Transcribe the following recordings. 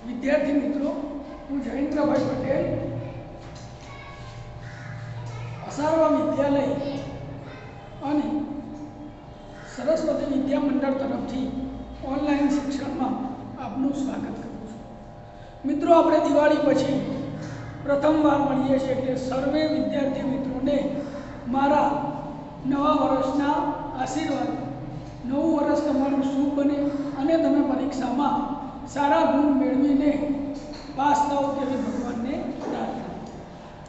विद्यार्थी मित्रों, हूँ जयेन्द्रभाई पटेल असारवा विद्यालय અને સરસ્વતી વિદ્યા મંડળ તરફથી ઓનલાઈન શિક્ષણમાં આપનું સ્વાગત કરું છું। મિત્રો, આપણે દિવાળી પછી પ્રથમવાર મળીએ છીએ એટલે સર્વે વિદ્યાર્થી મિત્રોને મારા નવા વર્ષના આશીર્વાદ। નવું વર્ષ તમારું શુભ બને અને તમે પરીક્ષામાં સારા ગુણ મેળવીને પાસ થાઓ તેવી ભગવાનને પ્રાર્થના।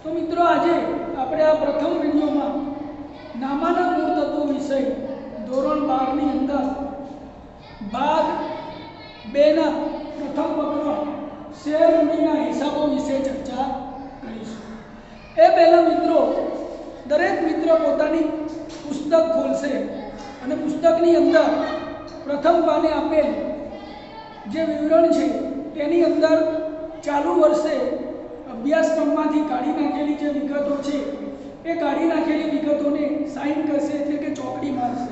तो मित्रों, आज આપણે આ પ્રથમ વિડિયોમાં નામાના મૂળ તત્વો વિષય ધોરણ 12 ની અંદર ભાગ 2 ના પ્રથમ પ્રકરણ શેર મૂડીના હિસાબો વિશે ચર્ચા કરીશું। એ પહેલા મિત્રો, દરેક મિત્ર પોતાની પુસ્તક ખોલશે અને પુસ્તકની અંદર પ્રથમ પાને આપેલ જે વિવરણ છે તેની અંદર ચાલુ વર્ષે અભ્યાસક્રમમાંથી કાઢી નાખેલી જે વિગતો છે એ કાઢી નાખેલી વિગતોને સાઇન કરશે એટલે કે ચોકડી મારશે।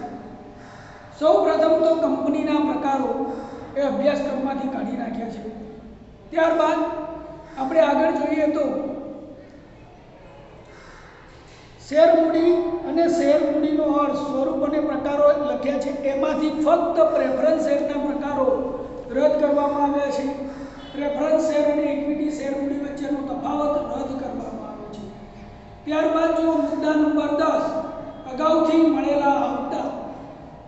સૌ પ્રથમ તો કંપનીના પ્રકારો એ અભ્યાસક્રમમાંથી કાઢી નાખ્યા છે। ત્યારબાદ આપણે આગળ જોઈએ તો શેર મૂડી અને શેર મૂડીનો અર્થ, સ્વરૂપ અને પ્રકારો લખ્યા છે। એમાંથી ફક્ત પ્રેફરન્સ શેરના પ્રકારો રદ કરવામાં આવ્યા છે। પ્રેફરન્સ શેર અને ઇક્વિટી શેર મૂડી વચ્ચેનો તફાવત રદ કરવામાં આવ્યો છે। ત્યારબાદ જો મુદ્દા નંબર 10 અગાઉથી મળેલા હપ્તા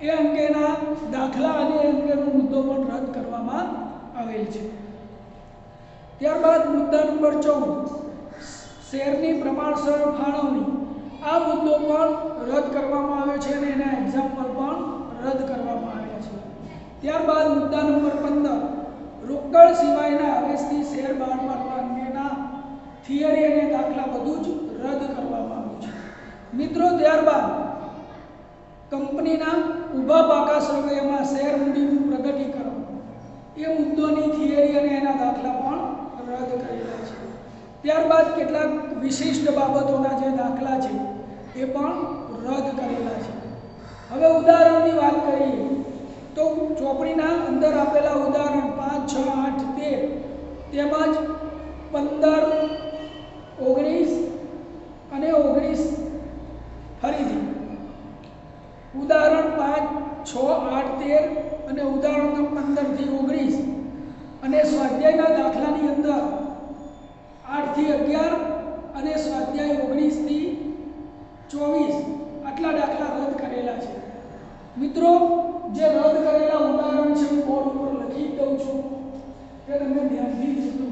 એ અંગેના દાખલા અને એ અંગેનો મુદ્દો પણ રદ કરવામાં આવેલ છે। ત્યારબાદ મુદ્દા નંબર 14 શેરની પ્રમાણસર ફાળવણી, આ મુદ્દો પણ રદ કરવામાં આવ્યો છે અને એના એક્ઝામ્પલ પણ રદ કરવામાં આવ્યા છે। ત્યારબાદ મુદ્દા નંબર 15 રોકડ સિવાયના આવેશથી શેર બહાર પાડવા અંગેના થિયરી અને દાખલા બધું જ રદ કરવામાં આવ્યું છે। મિત્રો, ત્યારબાદ કંપનીના ઊભા પાકા સર્વેમાં શેર મૂડીનું પ્રગટીકરણ, એ મુદ્દોની થિયરી અને એના દાખલા પણ રદ કરેલા છે। ત્યારબાદ કેટલાક વિશિષ્ટ બાબતોના જે દાખલા છે એ પણ રદ કરેલા છે। હવે ઉદાહરણની વાત કરીએ તો ચોપડીના અંદર આપેલા ઉદાહરણ 5, 6, 8, 13 તેમજ 15, 19 અને 19 ફરીથી ઉદાહરણ 5, 6, 8, 13 અને ઉદાહરણ 15 થી 19 અને સ્વાધ્યાયના દાખલાની અંદર 8 થી 11 અને સ્વાધ્યાય 19 થી 24 આટલા દાખલા રદ કરેલા છે। મિત્રો, જે રદ કરેલા ઉદાહરણ છે હું બોર્ડ ઉપર લખી દઉં છું કે તમે ધ્યાનથી જોજો।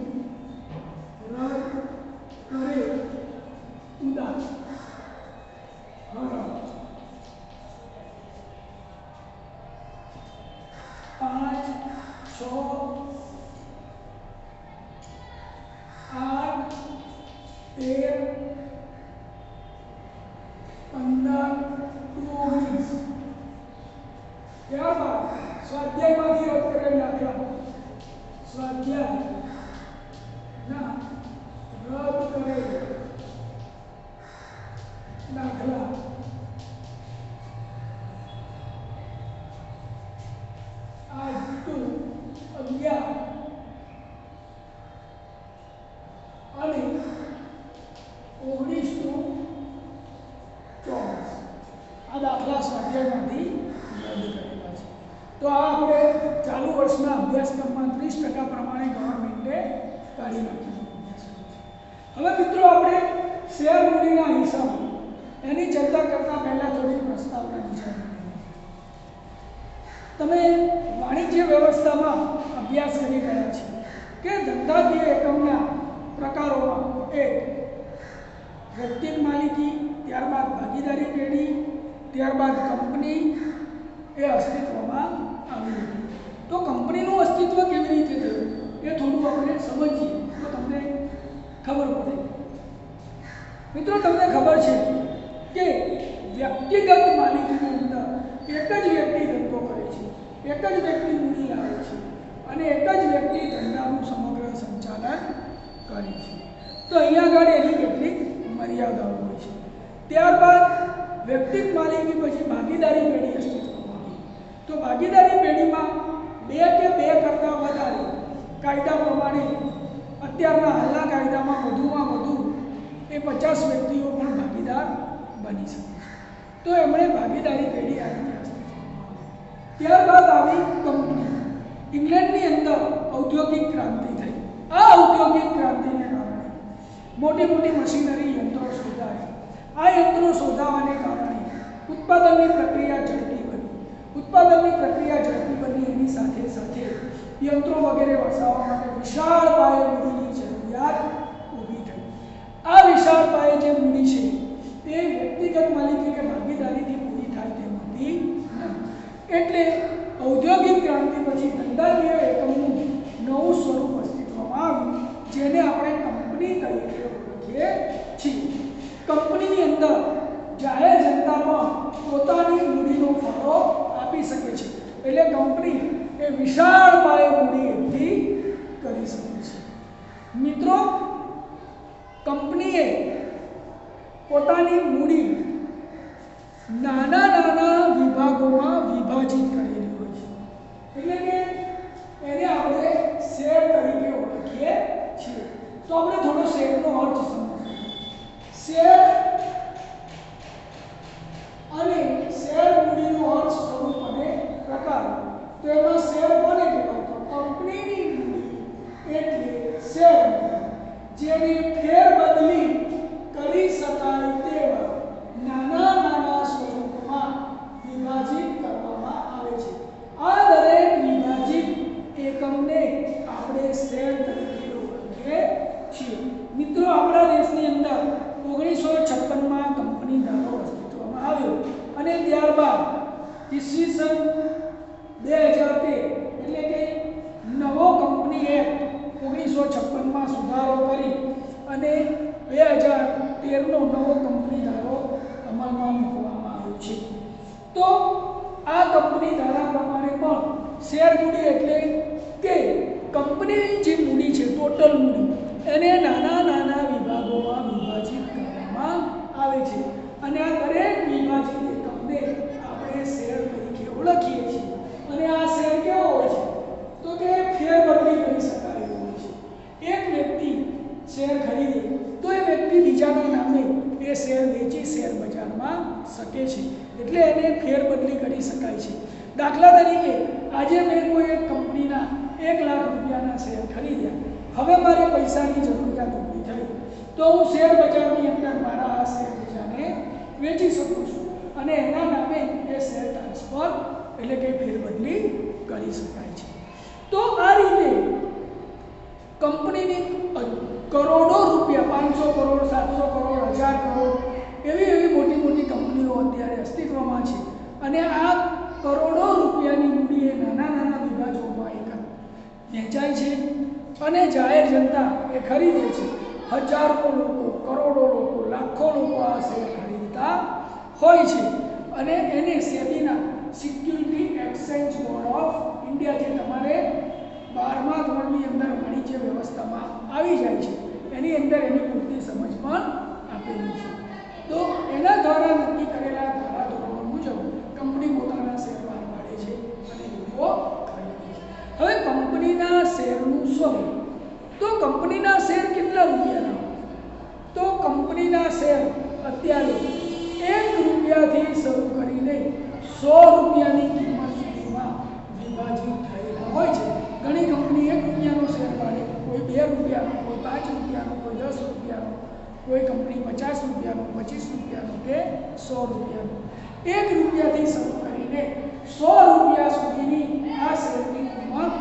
રદ કરે ઉદાહરણ 5, 6, 8, 13, 15, 19। ત્યારબાદ સ્વાધ્યાયમાંથી રદ કરેલ દાખલા, સ્વાધ્યાયના રદ કરેલ દાખલા 8 to 11 અને 19 to 24 આ દાખલા સ્વાધ્યાયમાંથી રદ કરેલા છે। તો આ આપણે ચાલુ વર્ષના અભ્યાસક્રમમાં 30% પ્રમાણે ગવર્મેન્ટે કાઢી નાખ્યું છે। હવે મિત્રો, આપણે શેર મૂડીના હિસાબો એની ચર્ચા કરતા પહેલા થોડી પ્રસ્તાવના વિચારીએ। તમે વાણિજ્ય વ્યવસ્થામાં અભ્યાસ કરી રહ્યા છો કે ધંધાકીય એકમના પ્રકારોમાં એક વ્યક્તિગત માલિકી, ત્યારબાદ ભાગીદારી પેઢી, ત્યારબાદ કંપની એ અસ્તિત્વમાં આવી હતી। તો કંપનીનું અસ્તિત્વ કેવી રીતે થયું એ થોડું આપણે સમજીએ તો તમને ખબર પડે। મિત્રો, તમને ખબર છે કે વ્યક્તિગત માલિકીની અંદર એક જ વ્યક્તિ ધંધો કરે છે, એક જ વ્યક્તિ મૂડી લાવે છે અને એક જ વ્યક્તિ ધંધાનું સમગ્ર સંચાલન કરે છે। તો અહીંયા આગળ એની કેટલીક મર્યાદાઓ હોય છે। ત્યારબાદ વ્યક્તિગત માલિકી પછી ભાગીદારી પેઢી અસ્તિત્વમાં આવી। તો ભાગીદારી પેઢીમાં બે કે બે કરતાં વધારે કાયદા પ્રમાણે અત્યારના હાલના કાયદામાં વધુમાં વધુ એ 50 વ્યક્તિઓ પણ ભાગીદાર બની શકે છે. તો એમણે ભાગીદારી કરી આ રીતે અસ્તિત્વમાં. ત્યારબાદ આવી કંપની. ઇંગ્લેન્ડની અંદર ઔદ્યોગિક ક્રાંતિ થઈ. આ ઔદ્યોગિક ક્રાંતિને કારણે મોટી મોટી મશીનરી યંત્રો શોધાયા. આ યંત્રો શોધાવાને કારણે ઉત્પાદનની પ્રક્રિયા ઝડપી બની. ઉત્પાદનની પ્રક્રિયા ઝડપી બની એની સાથે સાથે યંત્રો વગેરે વસાવવા માટે વિશાળ પાયે મૂડીની જરૂરિયાત ઊભી થઈ. આ વિશાળ પાયે જે મૂડી છે એ વ્યક્તિગત માલિકી કે ભાગીદારીથી પૂરી થાય તેમ હતી નહીં. એટલે ઔદ્યોગિક ક્રાંતિ પછી ધંધાકીય એકમનું નવું સ્વરૂપ અસ્તિત્વમાં આવ્યું, જેને આપણે કંપની તરીકે ઓળખીએ છીએ. કંપનીની અંદર જાહેર જનતા પણ પોતાની મૂડીનો ફાળો આપી શકે છે. એટલે કંપની એ વિશાળ પાયે મૂડી એકઠી કરી શકે છે. મિત્રો, કંપનીએ પોતાની મૂડી નાના નાના વિભાગોમાં વિભાજિત કરેલી હોય છે. એટલે કે એને આપણે શેર તરીકે ઓળખીએ છીએ. તો આપણે થોડો શેરનો અર્થ સમજીએ. શેર અને શેર મૂડીનો અર્થ સ્વરૂપ અને પ્રકાર. તો એમાં શેર કોને કહેવાય? તો કંપનીની મૂડી એટલે શેર, જેની ફેરબદલી કરી શકાય તેવા નાના નાના સ્વરૂપમાં વિભાજિત કરવામાં આવે છે. આ દરેક વિભાજિત એકમને આપણે શેર તરીકે ઓળખીએ છીએ. મિત્રો, આપણા દેશની અંદર 1956માં કંપની ધારો અસ્તિત્વમાં આવ્યો અને ત્યારબાદ ઈસવીસન 2013 એટલે કે નવો કંપની એક્ટ 1956માં સુધારો કરી અને 2013નો નવો કંપની ધારો અમલમાં મૂકવામાં આવ્યો છે. તો આ કંપની ધારા પ્રમાણે પણ શેર મૂડી એટલે કે કંપનીની જે મૂડી છે, ટોટલ મૂડી, એને નાના નાના વિભાગોમાં વિભાજિત કરવામાં આવે છે અને આ દરેક વિભાજિત એકમને આપણે શેર તરીકે ઓળખીએ છીએ. અને આ શેર કેવો હોય છે? તો કે ફેરબદલી કરી શકાય એવો હોય છે. એક વ્યક્તિ શેર ખરીદે તો એ વ્યક્તિ બીજાના નામે એ શેર વેચી શેર બજારમાં શકે છે. એટલે એને ફેરબદલી કરી શકાય છે. દાખલા તરીકે આજે મેં કોઈ એક કંપનીના 1 લાખ રૂપિયાના શેર ખરીદ્યા. હવે મારે પૈસાની જરૂરિયાત ઊભી થઈ તો હું શેર બજારની અંદર મારા આ શેર બીજાને વેચી શકું છું અને એના નામે એ શેર ટ્રાન્સફર એટલે કે ફેરબદલી કરી શકાય છે. તો આ રીતે કંપનીની કરોડો રૂપિયા, 500 કરોડ, 700 કરોડ, 1000 કરોડ એવી મોટી મોટી કંપનીઓ અત્યારે અસ્તિત્વમાં છે અને આ કરોડો રૂપિયાની મૂડી એ નાના નાના વિભાજોમાં વહેંચાય છે અને જાહેર જનતા એ ખરીદે છે. હજારો લોકો, કરોડો લોકો, લાખો લોકો આ શેર ખરીદતા હોય છે અને એને સેબીના security exchange board of India, જે તમારે 12મા ધોરણની અંદર વાણિજ્ય વ્યવસ્થામાં આવી જાય છે, એની અંદર એની પૂરતી સમજ પણ આપેલી છે. તો એના દ્વારા નક્કી કરેલા ધારાધોરણો મુજબ કંપની પોતાના શેર બહાર પાડે છે અને લોકો ખરીદે છે. હવે કંપનીના શેરનું સ્વરૂપ. તો કંપનીના શેર કેટલા રૂપિયાના? તો કંપનીના શેર અત્યારે 1 રૂપિયાથી શરૂ કરીને 100 રૂપિયાની કિંમત સુધીમાં વિભાજિત થયેલા હોય છે. ઘણી કંપની 1 રૂપિયાનો શેર પાડે, કોઈ 2 રૂપિયાનો, કોઈ 5 રૂપિયાનો, કોઈ 10 રૂપિયાનો, કોઈ કંપની 50 રૂપિયાનો, 25 રૂપિયાનો કે 100 રૂપિયાનો. 1 રૂપિયાથી શરૂ કરીને 100 રૂપિયા સુધીની આ શેરની કિંમત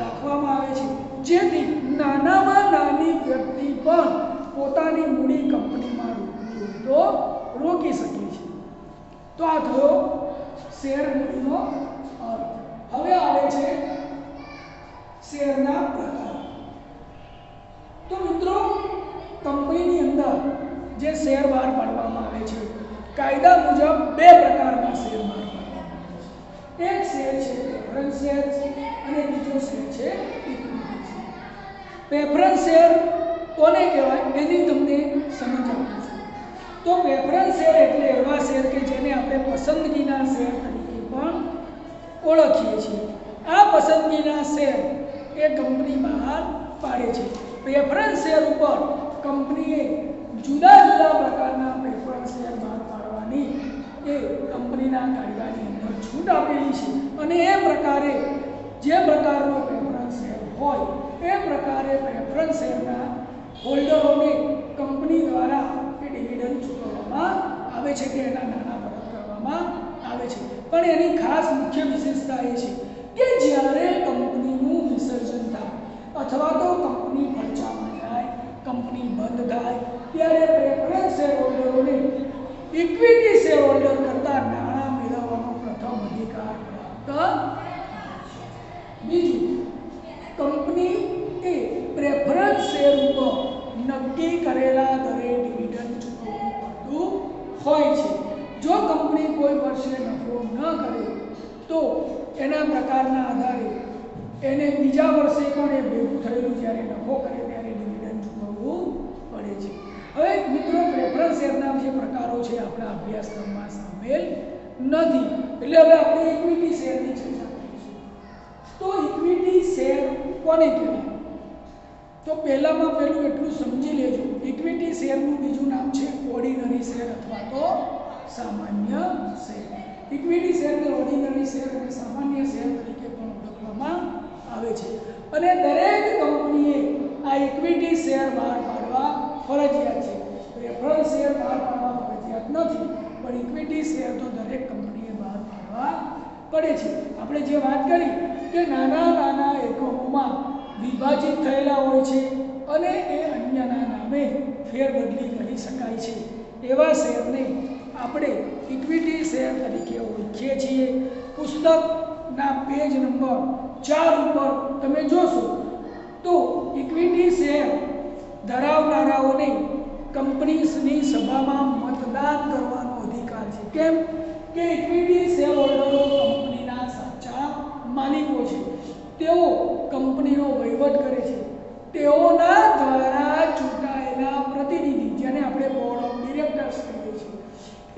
રાખવામાં આવે છે, જેથી નાનામાં નાની વ્યક્તિ પણ પોતાની મૂડી કંપનીમાં રોકવી હોય તો રોકી શકે છે. તો આ થયો શેર મૂડીનો અર્થ. હવે આવે છે શેરના પ્રકાર. તો મિત્રો, કંપનીની અંદર જે શેર બહાર પાડવામાં આવે છે, કાયદા મુજબ 2 પ્રકારના શેર બહાર પાડવામાં આવે છે. એક શેર છે પ્રેફરન્સ શેર અને બીજો શેર છે ઇક્વિટી શેર. પ્રેફરન્સ શેર કોને કહેવાય એની તમને સમજ આપું છું. તો પ્રેફરન્સ શેર એટલે એવા શેર કે જેને આપણે પસંદગીના શેર તરીકે પણ ઓળખીએ છીએ. આ પસંદગીના શેર એ કંપની બહાર પાડે છે. પ્રેફરન્સ શેર ઉપર કંપનીએ જુદા જુદા પ્રકારના પ્રેફરન્સ શેર બહાર પાડવાની એ કંપનીના કાયદાની અંદર છૂટ આપેલી છે અને એ પ્રકારે જે પ્રકારનો પ્રેફરન્સ શેર હોય એ પ્રકારે પ્રેફરન્સ શેરના હોલ્ડરોને કંપની દ્વારા એ ડિવિડન્ડ ચૂકવવામાં આવે છે કે એના નાણાં પરત કરવામાં આવે છે. પણ એની ખાસ મુખ્ય વિશેષતા એ છે કે જ્યારે કંપનીનું વિસર્જન થાય અથવા તો કંપની ફડચામાં જાય, કંપની બંધ થાય ત્યારે પ્રેફરન્સ શેર હોલ્ડરોને ઇક્વિટી શેર હોલ્ડર કરતાં નાણાં મેળવવાનો પ્રથમ અધિકાર પ્રાપ્ત. બીજું, કંપની એ પ્રેફરન્સ શેર ઉપર નક્કી કરેલા દરે ડિવિડન્ડ ચૂકવવું પડતું હોય છે. જો કંપની કોઈ વર્ષે નફો ન કરે તો એના પ્રકારના આધારે એને બીજા વર્ષે પણ એ ભેગું થયેલું જ્યારે નફો કરે ત્યારે ડિવિડન્ડ ચૂકવવું પડે છે. હવે મિત્રો, પ્રેફરન્સ શેરના જે પ્રકારો છે આપણા અભ્યાસક્રમમાં સામેલ નથી, એટલે હવે આપણે ઇક્વિટી શેરની ચર્ચા કરીશું. તો ઇક્વિટી શેર કોને કહેવાય? તો પહેલામાં પહેલું એટલું સમજી લેજો, ઇક્વિટી શેરનું બીજું નામ છે ઓર્ડિનરી શેર અથવા તો સામાન્ય શેર. ઇક્વિટી શેરને ઓર્ડિનરી શેર અને સામાન્ય શેર તરીકે પણ ઓળખવામાં આવે છે અને દરેક કંપનીએ આ ઇક્વિટી શેર બહાર પાડવા ફરજિયાત છે. પ્રેફરન્સ શેર બહાર પાડવા ફરજિયાત નથી, પણ ઇક્વિટી શેર તો દરેક કંપનીએ બહાર પાડવા પડે છે. આપણે જે વાત કરી કે નાના નાના એકમોમાં વિભાજિત થયેલા હોય છે અને એ અન્યના નામે ફેરબદલી કરી શકાય છે, એવા શેરને આપણે ઇક્વિટી શેર તરીકે ઓળખીએ છીએ. પુસ્તકના પેજ નંબર 4 ઉપર તમે જોશો તો ઇક્વિટી શેર ધરાવનારાઓને કંપનીની સભામાં મતદાન કરવાનો અધિકાર છે. કેમ કે ઇક્વિટી શેર હોલ્ડરો કંપનીના સાચા માલિકો છે. તેઓ કંપનીનો વહીવટ કરે છે. તેઓના દ્વારા ચૂંટાયેલા પ્રતિનિધિ, જેને આપણે બોર્ડ ઓફ ડિરેક્ટર્સ કહીએ છીએ,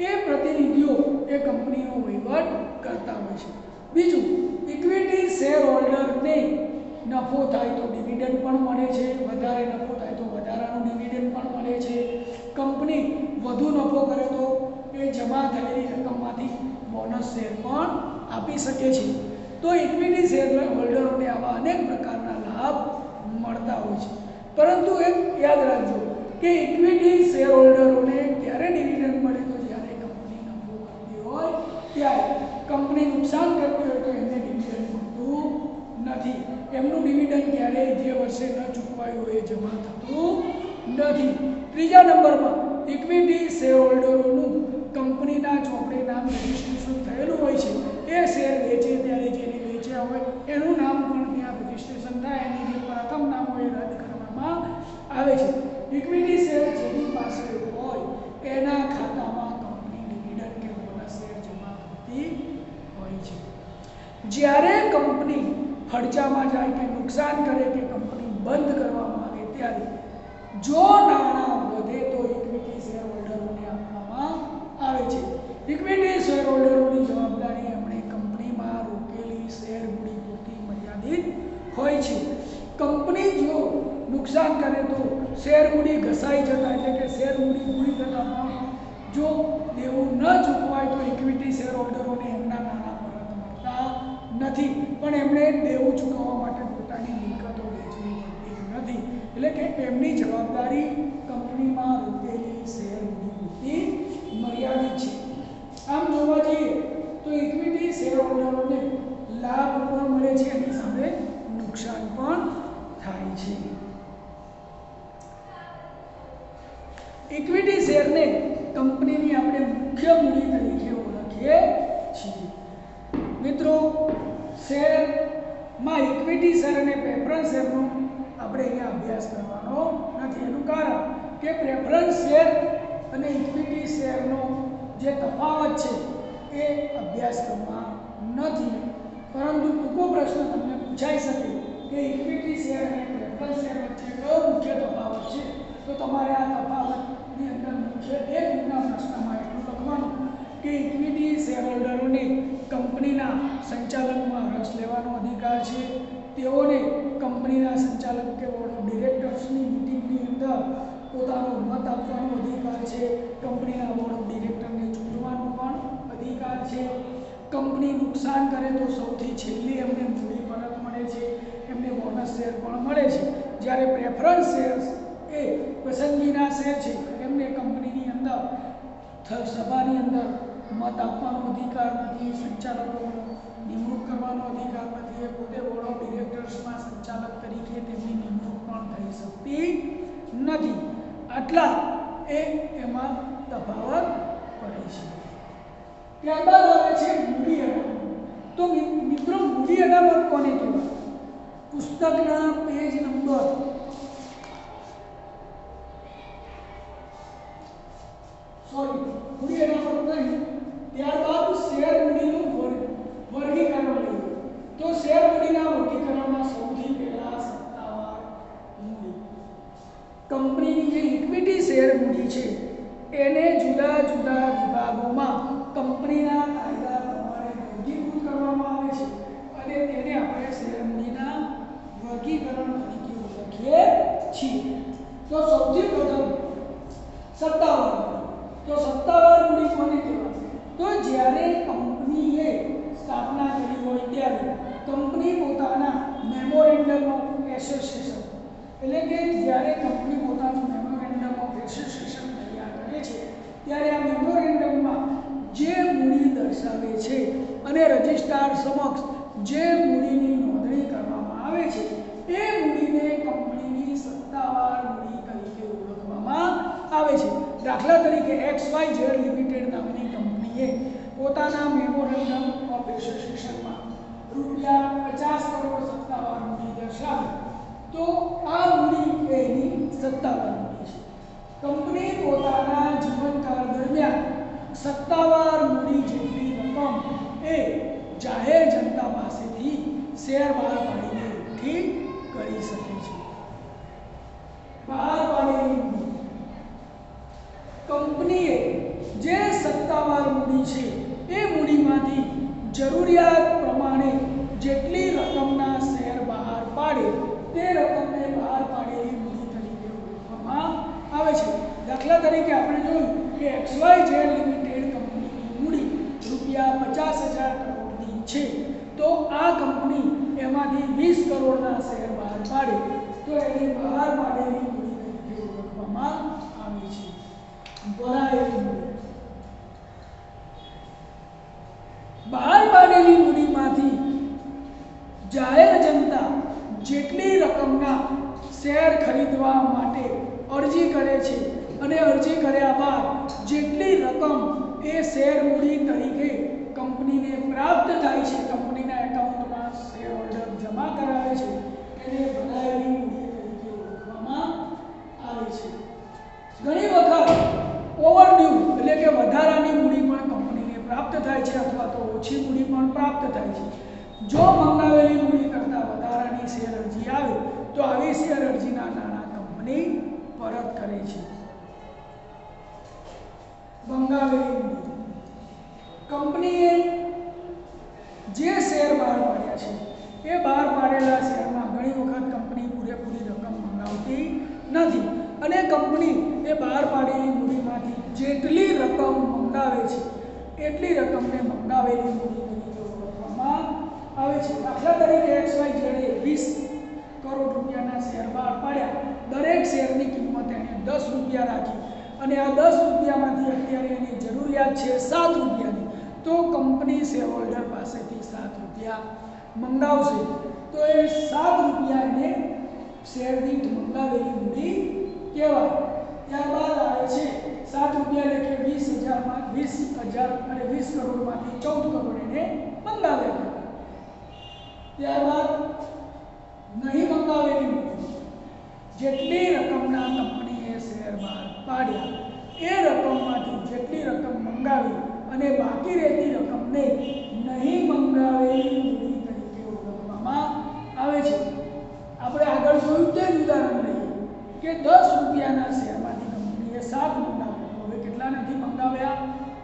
એ પ્રતિનિધિઓ એ કંપનીનો વહીવટ કરતા હોય છે. બીજું, ઇક્વિટી શેર હોલ્ડરને નફો થાય તો ડિવિડન્ડ પણ મળે છે, વધારે નફો થાય તો વધારાનું ડિવિડન્ડ પણ મળે છે. કંપની વધુ નફો કરે તો એ જમા થયેલી રકમમાંથી બોનસ શેર પણ આપી શકે છે. તો ઇક્વિટી શેર હોલ્ડરોને આવા અનેક પ્રકારના લાભ મળતા હોય છે. પરંતુ એક યાદ રાખજો કે ઇક્વિટી શેર હોલ્ડરોને ક્યારે ડિવિડન્ડ મળે તો જ્યારે કંપની નફો કરતી હોય ત્યારે. કંપની નુકસાન કરતી હોય તો એમને ડિવિડન્ડ મળતું નથી. એમનું ડિવિડન્ડ ક્યારેય જે વર્ષે ન ચૂકવાયું હોય એ જમા થતું નથી. ત્રીજા નંબરમાં ઇક્વિટી શેર હોલ્ડરોનું કંપનીના ચોપડે નામ રજિસ્ટ્રેશન થયેલું હોય છે. એ શેર વેચે ત્યારે જેને વેચ્યા હોય એનું નામ પણ ત્યાં રજિસ્ટ્રેશન થાય, એની જે પ્રથમ નામ હોય એ રદ કરવામાં આવે છે. ઇક્વિટી શેર જેની પાસે હોય એના ખાતામાં કંપની ડિવિડન્ડ કે બોનસ શેર જમા થતી હોય છે. જ્યારે કંપની ફડચામાં જાય કે નુકસાન કરે કે કંપની બંધ કરવામાં આવે ત્યારે જો નાણાં વધે તો ઇક્વિટી શેર હોલ્ડરોને આપવામાં આવે છે. ઇક્વિટી શેર હોલ્ડરોની જવાબદારી એમણે કંપનીમાં રોકેલી શેર મૂડી પૂરતી મર્યાદિત હોય છે. કંપની જો નુકસાન કરે તો શેર મૂડી ઘસાઈ જતા, એટલે કે શેર મૂડી પૂરી થતા પણ જો દેવું ન ચૂકવાય તો ઇક્વિટી શેર હોલ્ડરોને એમના નાણાં પરત મળતા નથી, પણ એમણે દેવું ચૂકવવા માટે પોતાની મિલકતો વેચવી પડતી નથી. એટલે કે એમની જવાબદારી કંપનીમાં રોકેલી શેર મૂડી પૂરતી મર્યાદિત છે. આમ જોવા જઈએ તો ઇક્વિટી શેર હોલ્ડરોને લાભ પણ મળે છે, એની સામે નુકસાન પણ થાય છે. ઇક્વિટી શેરને કંપનીની આપણે મુખ્ય મૂડી તરીકે ઓળખીએ છીએ. મિત્રો, શેરમાં ઇક્વિટી શેર અને પ્રેફરન્સ શેરનો આપણે અહીંયા અભ્યાસ કરવાનો નથી. એનું કારણ કે પ્રેફરન્સ શેર અને ઇક્વિટી શેરનો જે તફાવત છે એ અભ્યાસક્રમમાં નથી, પરંતુ ટૂંકો પ્રશ્ન તમને પૂછાઈ શકે કે ઇક્વિટી શેર અને પ્રેફરન્સ શેર વચ્ચે કયો મુખ્ય તફાવત છે, તો તમારે આ તફાવતની અંદર મુખ્ય એક ગુણના પ્રશ્નમાં એટલું લખવાનું કે ઇક્વિટી શેર હોલ્ડરોને કંપનીના સંચાલનમાં રસ લેવાનો અધિકાર છે. તેઓને કંપનીના સંચાલક કે બોર્ડ ઓફ ડિરેક્ટર્સની કંપની નુકસાન કરે તો સૌથી છેલ્લી એમને મૂડી પરત મળે છે, એમને બોનસ શેર પણ મળે છે. જ્યારે પ્રેફરન્સ શેર્સ એ પસંદગીના શેર છે, એમને કંપનીની અંદર સભાની અંદર મત આપવાનો અધિકાર નથી, સંચાલકોનો નિમણૂક કરવાનો અધિકાર નથી, પોતે બોર્ડ ઓફ ડિરેક્ટર્સમાં સંચાલક તરીકે તેમની નિમણૂક પણ થઈ શકતી નથી. આટલા એમાં તફાવત પડે છે. ત્યારબાદ આવે છે મૂડી અનામત. તો મિત્રો મૂડી અનામત કોને કહેવાય? પુસ્તકના પેજ નંબર મૂડી અનામત નહીં, ત્યારબાદ શેર મૂડીનું વર્ગીકરણ લઈએ. તો શેર મૂડીના વર્ગીકરણમાં સૌથી પહેલા સત્તાવાર મૂડી. કંપનીની જે ઇક્વિટી શેર મૂડી છે એને જુદા જુદા વિભાગોમાં કંપનીના કાયદા પ્રમાણે વર્ગીકૃત કરવામાં આવે છે અને તેને આપણે શેર મૂડીના વર્ગીકરણ તરીકે ઓળખીએ છીએ. તો સૌથી પ્રથમ સત્તાવાર મૂડી. તો સત્તાવાર મૂડી કોને કહેવાય? તો જ્યારે કંપનીએ સ્થાપના કરી હોય ત્યારે કંપની પોતાના મેમોરેન્ડમ ઓફ એસોસિએશન, એટલે કે જ્યારે કંપની પોતાનું મેમોરેન્ડમ ઓફ એસોસિએશન તૈયાર કરે છે ત્યારે આ મેમોરેન્ડમમાં જે મૂડી દર્શાવે છે અને રજિસ્ટ્રાર સમક્ષ જે મૂડીની નોંધણી કરવામાં આવે છે એ મૂડીને કંપનીની સત્તાવાર મૂડી તરીકે ઓળખવામાં આવે છે. દાખલા તરીકે XYZ લિમિટેડ નામની કંપનીએ પોતાના મેમોરેન્ડમ ઓફ એસોસિએશનમાં ₹50 કરોડ સત્તાવાર મૂડી દર્શાવી તો આ મૂડી એની સત્તાવાર મૂડી છે. કંપની પોતાના જીવનકાળ દરમિયાન સત્તાવાર મૂડી જેટલી રકમ એ જાહેર જનતા પાસેથી શેર બહાર પાડીને એકઠી કરી શકે છે. બહાર પાડેલી મૂડી. કંપનીએ જે સત્તાવાર મૂડી છે એ મૂડીમાંથી જરૂરિયાત પ્રમાણે જેટલી રકમના શેર બહાર પાડે તે રકમને બહાર પાડેલી મૂડી તરીકે ઓળખવામાં આવે છે. દાખલા તરીકે આપણે જોયું કે XYZ લિમિટેડ કંપનીની મૂડી ₹50,000 કરોડની છે, તો આ કંપની એમાંથી 20 કરોડના શેર બહાર પાડે તો એને બહાર પાડેલી મૂડી તરીકે ઓળખવામાં આવે છે. ભરાયેલી મૂડી. બહાર પાડેલી મૂડીમાંથી જાહેર જનતા જેટલી રકમના શેર ખરીદવા માટે અરજી કરે છે અને અરજી કર્યા બાદ જેટલી રકમ એ શેર મૂડી તરીકે કંપનીને પ્રાપ્ત થાય છે, કંપનીના એકાઉન્ટમાં શેર હોલ્ડર જમા કરાવે છે, એને ભરાયેલી મૂડી તરીકે ઓળખવામાં આવે છે. ઘણી વખત ઓવરડ્યુ એટલે કે વધારાની મૂડી પણ કંપનીને પ્રાપ્ત થાય છે અથવા તો ઓછી મૂડી પણ પ્રાપ્ત થાય છે. જો મંગાવેલી મૂડી કરતાં વધારાની શેર અરજી આવે તો આવી શેર અરજીના નાણાં કંપની પરત કરે છે. મંગાવેલી મૂડી. કંપનીએ જે શેર બહાર પાડ્યા છે એ બહાર પાડેલા શેરમાં ઘણી વખત કંપની પૂરેપૂરી રકમ મંગાવતી નથી અને કંપની એ બહાર પાડેલી મૂડીમાંથી જેટલી રકમ મંગાવે છે એટલી રકમને મંગાવેલી મૂડી તરીકે ઓળખવામાં આવે છે. દાખલા તરીકે XYZ એ 20 કરોડ રૂપિયાના શેર બહાર પાડ્યા, દરેક શેરની કિંમત એને ₹10 રાખી અને આ ₹10માંથી અત્યારે એની જરૂરિયાત છે ₹7 તો કંપની શેર હોલ્ડર પાસેથી ₹7 મંગાવશે તો એ ₹7 એને શેર દીઠ મંગાવેલી મૂડી કહેવાય. ત્યારબાદ આવે છે ₹7 એટલે 20,000માં 20,000 અને 20 કરોડમાંથી 14 કરોડ એને મંગાવેલા. ત્યારબાદ નહીં મંગાવેલી મૂડી. જેટલી રકમના કંપનીએ શેર બહાર પાડ્યા એ રકમમાંથી જેટલી રકમ મંગાવી અને બાકી રહેતી રકમને નહીં મંગાવેલી મૂડી તરીકે ઓળખવામાં આવે છે. આપણે આગળ જોયું તે જ ઉદાહરણ લઈએ કે ₹10ના શેરમાંથી કંપનીએ 7 મંગાવ્યા. હવે કેટલા નથી મંગાવ્યા?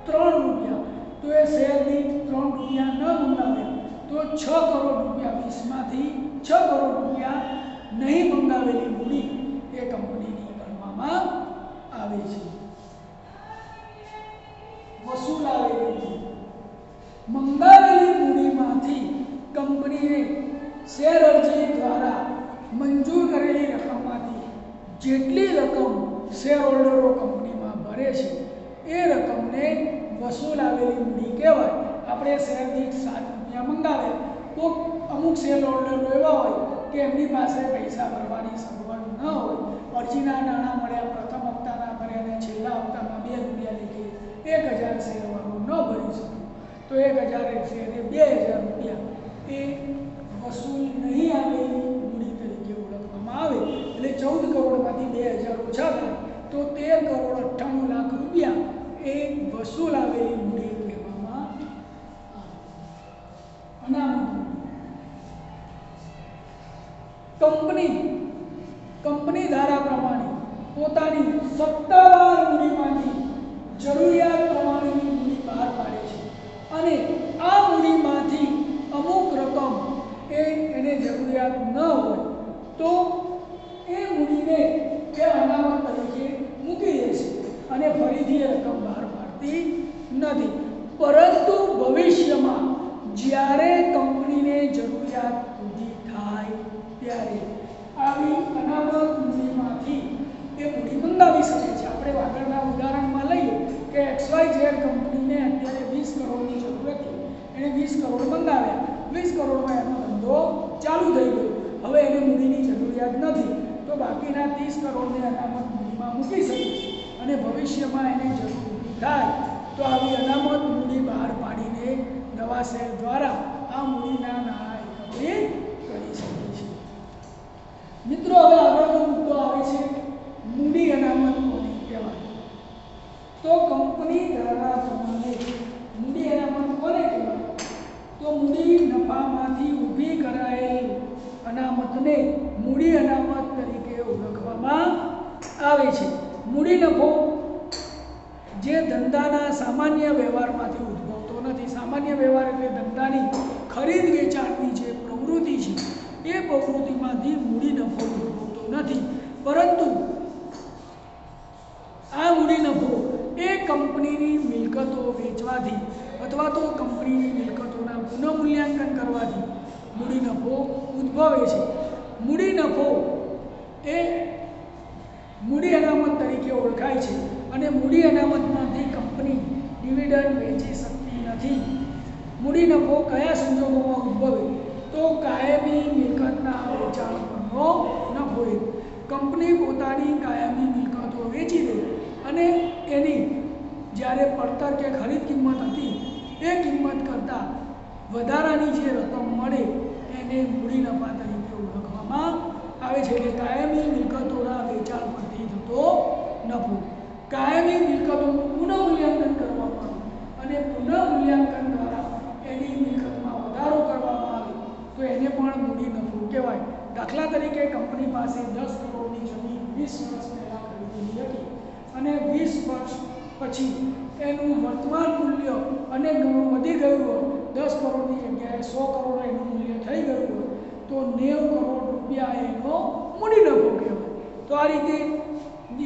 ₹3. તો એ શેર દીઠ ₹3 ન મંગાવ્યા તો 6 કરોડ રૂપિયા 20માંથી 6 કરોડ રૂપિયા નહીં મંગાવેલી મૂડી એ કંપનીની ગણવામાં આવે છે. વસૂલાવેલી મૂડી. મંગાવેલી શેર અરજી દ્વારા મંજૂર કરેલી રકમમાંથી જેટલી રકમ શેર હોલ્ડરો કંપનીમાં ભરે છે એ રકમને વસૂલ આવેલી મૂડી કહેવાય. આપણે શેર દીઠ 7 રૂપિયા મંગાવ્યા તો અમુક શેર હોલ્ડરો એવા હોય કે એમની પાસે પૈસા ભરવાની સગવડ ન હોય, અરજીના નાણાં મળ્યા, પ્રથમ હપ્તાના ભર્યા અને છેલ્લા હપ્તામાં 2 રૂપિયા લેખે 1000 શેરવાળો ન ભરી શકે તો 1000 શેરે 2000 રૂપિયા એ વસૂલ નહીં આવેલી મૂડી તરીકે ઓળખવામાં આવે. એટલે 14 કરોડમાંથી 2000 ઓછા થાય તો 13 કરોડ 98 લાખ રૂપિયા એ વસૂલ આવેલી મૂડી કહેવામાં આવે. અનામત કંપની ધારા પ્રમાણે પોતાની સત્તાવાર મૂડીમાંથી જરૂરિયાત પ્રમાણેની મૂડી બહાર પાડે છે અને આ મૂડીમાંથી અમુક રકમ એને જરૂરિયાત ન હોય તો એ મૂડીને એ અનામત તરીકે મૂકી દે છે અને ફરીથી એ રકમ બહાર પાડતી નથી. પરંતુ ભવિષ્યમાં જ્યારે કંપનીને જરૂરિયાત ઊભી થાય ત્યારે આવી અનામત મૂડીમાંથી એ મૂડી મંગાવી શકે છે. આપણે આગળના ઉદાહરણમાં લઈએ કે XYZ કંપનીને અત્યારે 20 કરોડની જરૂર હતી, એણે 20 કરોડ મંગાવ્યા, 20 કરોડમાં એનો ધંધો ચાલુ થઈ ગયો, હવે એને મૂડીની જરૂરિયાત નથી તો બાકીના 30 કરોડને અનામત મૂડીમાં મૂકી શકે અને ભવિષ્યમાં એને જરૂર ઊભી થાય તો આવી અનામત મૂડી બહાર પાડીને નવા શેર દ્વારા આ મૂડીના નાણાં એકત્રિત કરી શકે છે. મિત્રો, હવે આગળનો મુદ્દો આવે છે મૂડી અનામત કોને કહેવાય. તો કંપની ધારા પ્રમાણે મૂડી અનામત કોને કહેવાય? તો મૂડી નફામાંથી ઊભી કરાયેલ અનામતને મૂડી અનામત તરીકે ઓળખવામાં આવે છે. મૂડી નફો જે ધંધાના સામાન્ય વ્યવહારમાંથી ઉદ્ભવતો નથી. સામાન્ય વ્યવહાર એટલે ધંધાની ખરીદ વેચાણની જે પ્રવૃત્તિ છે એ પ્રવૃત્તિમાંથી મૂડી નફો ઉદ્ભવતો નથી, પરંતુ આ મૂડી નફો એ કંપનીની મિલકતો વેચવાથી અથવા તો કંપનીની મિલકતોના પુનઃમૂલ્યાંકન કરવાથી મૂડી નફો ઉદ્ભવે છે. મૂડી નફો એ મૂડી અનામત તરીકે ઓળખાય છે અને મૂડી અનામતમાંથી કંપની ડિવિડન્ડ વેચી શકતી નથી. મૂડી નફો કયા સંજોગોમાં ઉદ્ભવે? તો કાયમી મિલકતના વેચાણ પરનો નફો. કંપની પોતાની કાયમી મિલકતો વેચી દે અને એની જ્યારે પડતર કે ખરીદ કિંમત હતી એ કિંમત કરતાં વધારાની જે રકમ મળે એને મૂડી નફા તરીકે ઓળખવામાં આવે છે. એટલે કાયમી મિલકતોના વેચાણ પરથી થતો નફો. કાયમી મિલકતોનું પુનઃમૂલ્યાંકન કરવામાં અને પુનઃમૂલ્યાંકન દ્વારા એની મિલકતમાં વધારો કરવામાં આવે તો એને પણ મૂડી નફો કહેવાય. દાખલા તરીકે કંપની પાસે 10 કરોડની જમીન 20 વર્ષ પહેલાં ખરીદેલી હતી અને 20 વર્ષ પછી એનું વર્તમાન મૂલ્ય અનેક ગણું વધી ગયું હોય, 10 કરોડની જગ્યાએ 100 કરોડ એનું મૂલ્ય થઈ ગયું હોય તો 90 કરોડ રૂપિયા એનો મૂડી નફો કહેવાય. તો આ રીતે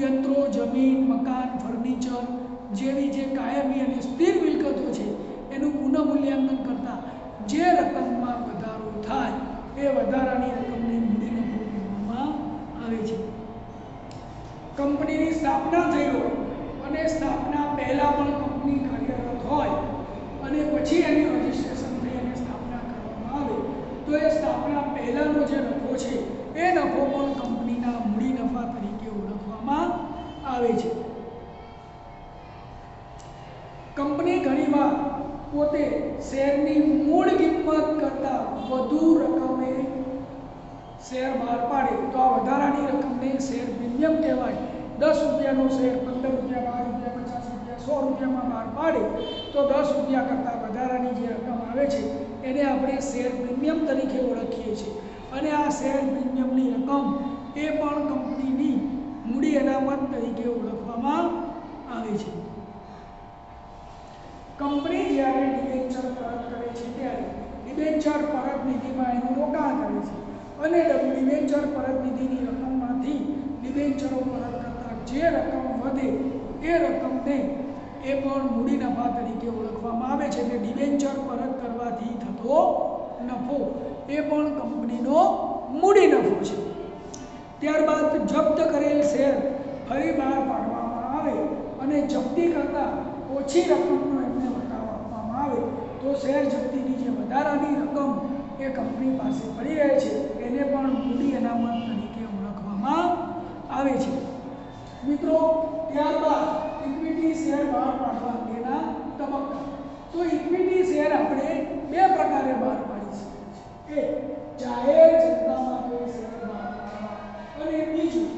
યંત્રો, જમીન, મકાન, ફર્નિચર જેવી જે કાયમી અને સ્થિર મિલકતો છે એનું પુનઃમૂલ્યાંકન કરતાં જે રકમમાં વધારો થાય એ વધારાની રકમને મૂડી નફો કહેવામાં આવે છે. કંપનીની સ્થાપના થઈ હોય અને સ્થાપના પહેલાં પણ કંપની કાર્યરત હોય અને પછી એની રજિસ્ટ્રેશન થઈ અને સ્થાપના કરવામાં આવે તો એ સ્થાપના પહેલાંનો જે નફો છે એ નફો પણ કંપનીના મૂડી નફા તરીકે ઓળખવામાં આવે છે. કંપની ઘણીવાર પોતે શેરની મૂળ કિંમત કરતાં વધુ રકમે શેર બહાર પાડે તો આ વધારાની રકમને શેર પ્રીમિયમ કહેવાય. 10 રૂપિયાનો શેર 15 રૂપિયા, 12 રૂપિયા, 50 રૂપિયા, 100 રૂપિયામાં બહાર પાડે તો 10 રૂપિયા કરતાં વધારાની જે રકમ આવે છે એને આપણે શેર પ્રીમિયમ તરીકે ઓળખીએ છીએ અને આ શેર પ્રીમિયમની રકમ એ પણ કંપનીની મૂડી અનામત તરીકે ઓળખવામાં આવે છે. કંપની જ્યારે ડિબેન્ચર પરત કરે છે ત્યારે ડિબેન્ચર પરત નિધિમાં એનું રોકાણ કરે છે અને ડિબેન્ચર પરત નિધિની રકમમાંથી ડિબેન્ચરો પરત કરતાં જે રકમ વધે એ રકમને એ પણ મૂડી નફા તરીકે ઓળખવામાં આવે છે. એટલે ડિબેન્ચર પરત કરવાથી થતો નફો એ પણ કંપનીનો મૂડી નફો છે. ત્યારબાદ જપ્ત કરેલ શેર ફરી બહાર પાડવામાં આવે અને જપ્તી કરતાં ઓછી રકમનો એમને વટાવ આપવામાં આવે તો શેર જપ્તીની જે વધારાની રકમ એ કંપની પાસે પડી રહે છે એને પણ મૂડી અનામત તરીકે ઓળખવામાં આવે છે. મિત્રો, ત્યારબાદ ઇક્વિટી શેર બહાર પાડવા અંગેના તબક્કા. તો ઇક્વિટી શેર આપણે બે પ્રકારે બહાર પાડી શકીએ છીએ. એક, જાહેર જનતા માટે શેર બહાર પાડવા અને બીજું,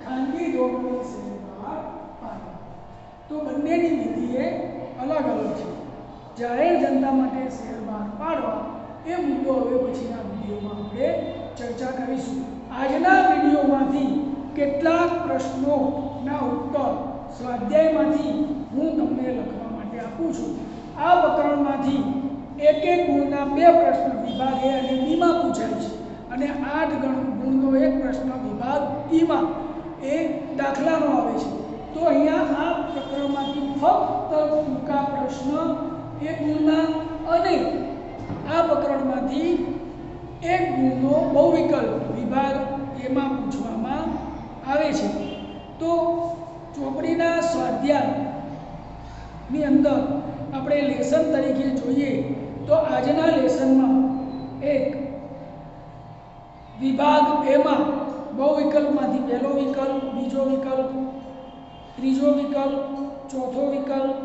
ખાનગી ધોરણે શેર બહાર પાડવા. તો બંનેની વિધિ એ અલગ અલગ છે. જાહેર જનતા માટે શેર બહાર પાડવા એ મુદ્દો હવે પછીના વિડીયોમાં આપણે ચર્ચા કરીશું. આજના વિડીયોમાંથી કેટલાક પ્રશ્નોના ઉત્તર સ્વાધ્યાયમાંથી હું તમને લખવા માટે આપું છું. આ પ્રકરણમાંથી એક એક ગુણના બે પ્રશ્ન વિભાગ એ અને બીમાં પૂછાય છે અને 8 ગુણનો એક પ્રશ્ન વિભાગ ઈમાં એ દાખલાનો આવે છે. તો અહીંયા આ પ્રકરણમાંથી ફક્ત ટૂંકા પ્રશ્ન એક ગુણના અને આ પ્રકરણમાંથી એક ગુણનો બહુવિકલ્પ વિભાગ એમાં પૂછવામાં આવે છે. તો ચોપડીના સ્વાધ્યાયની અંદર આપણે લેસન તરીકે જોઈએ તો આજના લેસનમાં એક વિભાગ એમાં બહુવિકલ્પમાંથી પહેલો વિકલ્પ, બીજો વિકલ્પ, ત્રીજો વિકલ્પ, ચોથો વિકલ્પ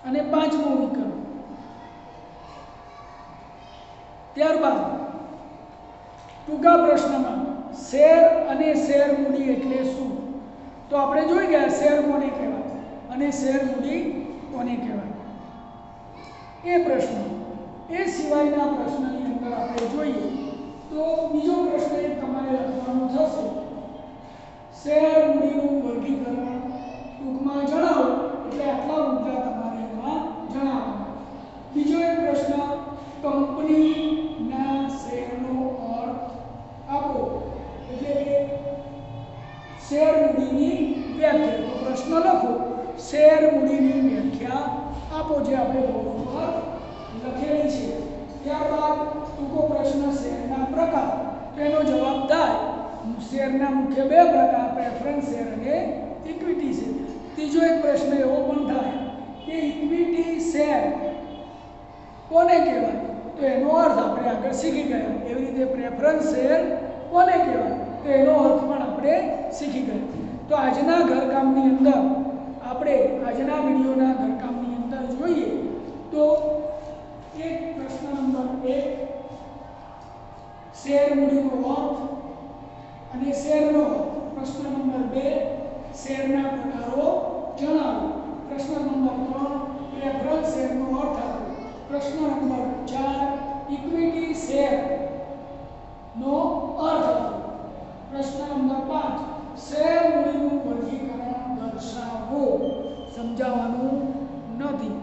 અને પાંચમો વિકલ્પ. ત્યારબાદ ટૂંકા પ્રશ્નમાં શેર અને શેર મૂડી એટલે શું? તો આપણે જોઈ ગયા શેર કોને કહેવાય અને શેર મૂડી કોને કહેવાય એ પ્રશ્ન. એ સિવાયના પ્રશ્નની અંદર આપણે જોઈએ તો બીજો પ્રશ્ન એક તમારે લખવાનો થશે, શેર મૂડીનું વર્ગીકરણ ટૂંકમાં જણાવો, એટલે આટલા મુદ્દા તમારે એમાં જણાવવાના. બીજો એક પ્રશ્ન, કંપનીના શેરનો અર્થ આપો, એટલે કે શેર મૂડીની વ્યાખ્યા. તો પ્રશ્ન લખો, શેર મૂડીની વ્યાખ્યા આપો, જે આપણે બોર્ડ પર લખેલી છે. ત્યારબાદ ટૂંકો પ્રશ્ન, શેરના પ્રકાર. તો એનો જવાબ થાય શેરના મુખ્ય બે પ્રકાર, પ્રેફરન્સ શેર અને ઇક્વિટી શેર. ત્રીજો એક પ્રશ્ન એવો પણ થાય કે ઇક્વિટી શેર કોને કહેવાય? તો એનો અર્થ આપણે આગળ શીખી ગયા. એવી રીતે પ્રેફરન્સ શેર કોને કહેવાય? તો એનો અર્થ પણ આપણે શીખી ગયા. તો આજના ઘરકામની અંદર આપણે આજના વિડીયોના ઘરકામની અંદર જોઈએ તો એક પ્રશ્ન નંબર 1, શેર મૂડીનો અર્થ અને શેરનો અર્થ. પ્રશ્ન નંબર 2, શેરના પ્રકારો જણાવો. પ્રશ્ન નંબર 3, પ્રેફરન્સ શેરનો અર્થ આપો. પ્રશ્ન નંબર 4, ઇક્વિટી શેરનો અર્થ આપો. પ્રશ્ન નંબર 5, શેર મૂડીનું વર્ગીકરણ દર્શાવો. સમજાવવાનું નથી.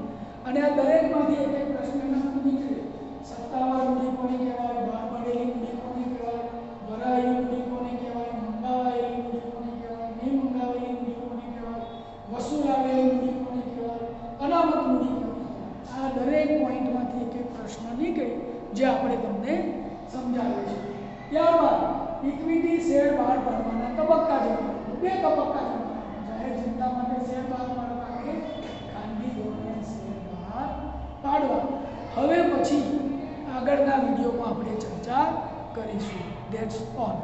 અને આ દરેકમાંથી એક એક પ્રશ્નના નીકળે. સત્તાવાર મૂડી કોને કહેવાય? બહાર પડેલી મૂડી કોને કહેવાય? ભરાયેલી મૂડી કોને કહેવાય? મંગાવાયેલી મૂડી કોને કહેવાય? નહીં મંગાવેલી મૂડી કોને કહેવાય? વસૂલાવેલી મૂડી કોને કહેવાય? અનામત મૂડી કોને કહેવાય? આ દરેક પોઈન્ટમાંથી એક એક પ્રશ્ન નીકળે જે આપણે તમને સમજાવે છે. ત્યારબાદ ઇક્વિટી શેર બહાર પાડવાના તબક્કા જણાવો. બે તબક્કા જણાવો, જાહેર જનતા માટે શેર બહાર પાડવા અને ખાનગી ધોરણે શેર બહાર પાડવા. હવે પછી આગળના વિડીયોમાં આપણે ચર્ચા કરીશું. That's all.